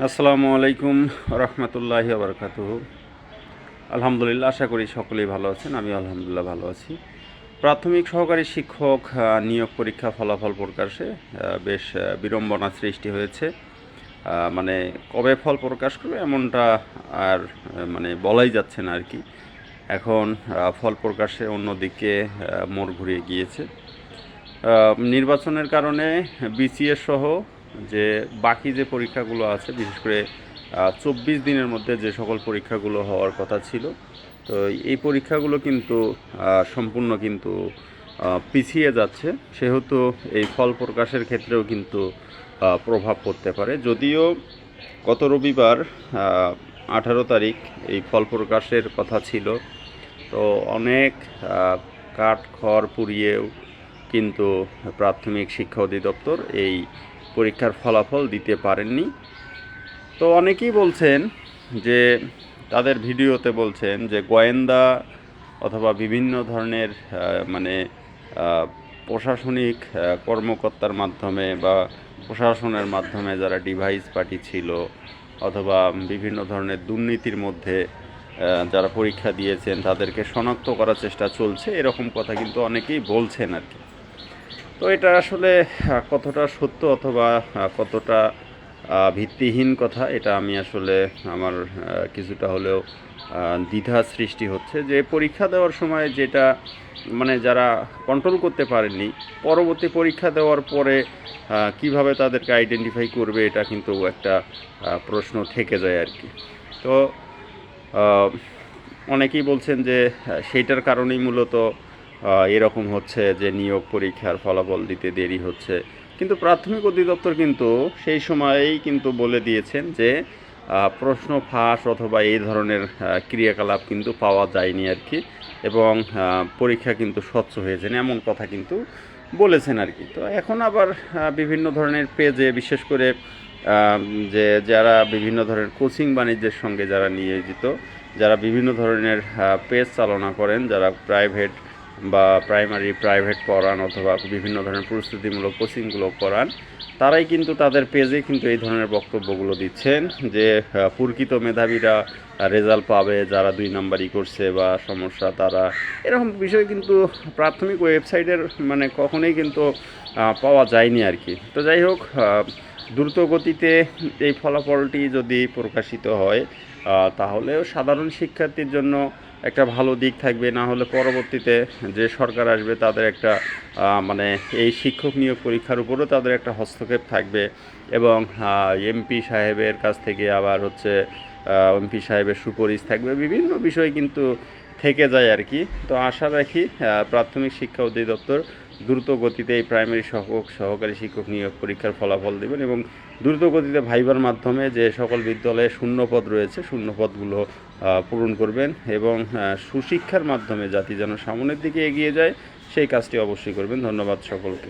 আসসালামু আলাইকুম রহমতুল্লাহি বারাকাতুহু। আলহামদুলিল্লাহ, আশা করি সকলেই ভালো আছেন। আমি আলহামদুলিল্লাহ ভালো আছি। প্রাথমিক সহকারী শিক্ষক নিয়োগ পরীক্ষা ফলাফল প্রকাশে বেশ বিড়ম্বনা সৃষ্টি হয়েছে। মানে কবে ফল প্রকাশ করবে এমনটা আর মানে বলাই যাচ্ছে না আর কি। এখন ফল প্রকাশে অন্যদিকে মোড় ঘুরিয়ে গিয়েছে। নির্বাচনের কারণে বিসিএস সহ যে বাকি যে পরীক্ষাগুলো আছে, বিশেষ করে 24 দিনের মধ্যে যে সকল পরীক্ষাগুলো হওয়ার কথা ছিল, তো এই পরীক্ষাগুলো কিন্তু সম্পূর্ণ কিন্তু পিছিয়ে যাচ্ছে। সেহেতু এই ফল প্রকাশের ক্ষেত্রেও কিন্তু প্রভাব পড়তে পারে। যদিও গত রবিবার 18 তারিখ এই ফল প্রকাশের কথা ছিল, তো অনেক কাঠ খড় পুড়িয়েও কিন্তু প্রাথমিক শিক্ষা অধিদপ্তর এই পরীক্ষার ফলাফল দিতে পারেননি। তো অনেকেই বলছেন যে তাদের ভিডিওতে বলছেন যে গোয়েন্দা অথবা বিভিন্ন ধরনের মানে প্রশাসনিক কর্মকর্তার মাধ্যমে বা প্রশাসনের মাধ্যমে যারা ডিভাইস পাঠিয়েছিল অথবা বিভিন্ন ধরনের দুর্নীতির মধ্যে যারা পরীক্ষা দিয়েছেন তাদেরকে শনাক্ত করার চেষ্টা চলছে, এরকম কথা কিন্তু অনেকেই বলছেন আর কি। তো এটা আসলে কতটা সত্য অথবা কতটা ভিত্তিহীন কথা, এটা আমি আসলে আমার কিছুটা হলেও দ্বিধা সৃষ্টি হচ্ছে যে পরীক্ষা দেওয়ার সময় যেটা মানে যারা কন্ট্রোল করতে পারেননি, পরবর্তী পরীক্ষা দেওয়ার পরে কিভাবে তাদেরকে আইডেন্টিফাই করবে, এটা কিন্তু একটা প্রশ্ন থেকে যায় আর কি। তো অনেকেই বলছেন যে সেইটার কারণেই মূলত এরকম হচ্ছে যে নিয়োগ পরীক্ষার ফলাফল দিতে দেরি হচ্ছে। কিন্তু প্রাথমিক অধিদপ্তর কিন্তু সেই সময়েই কিন্তু বলে দিয়েছেন যে প্রশ্ন ফাঁস অথবা এই ধরনের ক্রিয়াকলাপ কিন্তু পাওয়া যায়নি আর কি, এবং পরীক্ষা কিন্তু স্বচ্ছ হয়েছে এমন কথা কিন্তু বলেছেন আর কি। তো এখন আবার বিভিন্ন ধরনের পেজে, বিশেষ করে যে যারা বিভিন্ন ধরনের কোচিং বাণিজ্যের সঙ্গে যারা নিয়োজিত, যারা বিভিন্ন ধরনের পেজ চালনা করেন, যারা প্রাইভেট বা প্রাইভেট পড়ান অথবা বিভিন্ন ধরনের প্রস্তুতিমূলক কোচিংগুলো করান, তারাই কিন্তু তাদের পেজে কিন্তু এই ধরনের বক্তব্যগুলো দিচ্ছেন যে প্রকৃত মেধাবীরা রেজাল্ট পাবে, যারা 2 নাম্বারই করছে বা সমস্যা তারা, এরকম বিষয় কিন্তু প্রাথমিক ওয়েবসাইটের মানে কখনোই কিন্তু পাওয়া যায়নি আর কি। তো যাই হোক, দ্রুত গতিতে এই ফলাফলটি যদি প্রকাশিত হয় তাহলেও সাধারণ শিক্ষার্থীর জন্য একটা ভালো দিক থাকবে। না হলে পরবর্তীতে যে সরকার আসবে তাদের একটা মানে এই শিক্ষক নিয়োগ পরীক্ষার উপরও তাদের একটা হস্তক্ষেপ থাকবে, এবং এমপি সাহেবের কাছ থেকে আবার হচ্ছে এমপি সাহেবের সুপারিশ থাকবে, বিভিন্ন বিষয় কিন্তু থেকে যায় আর কি। তো আশা রাখি প্রাথমিক শিক্ষা অধিদপ্তর দ্রুত গতিতে এই প্রাইমারি সহকারী শিক্ষক নিয়োগ পরীক্ষার ফলাফল দেবেন, এবং দ্রুত গতিতে ভাইবার মাধ্যমে যে সকল বিদ্যালয়ে শূন্যপদ রয়েছে শূন্যপদগুলো পূরণ করবেন, এবং সুশিক্ষার মাধ্যমে জাতি যেন সামনের দিকে এগিয়ে যায় সেই কাজটি অবশ্যই করবেন। ধন্যবাদ সকলকে।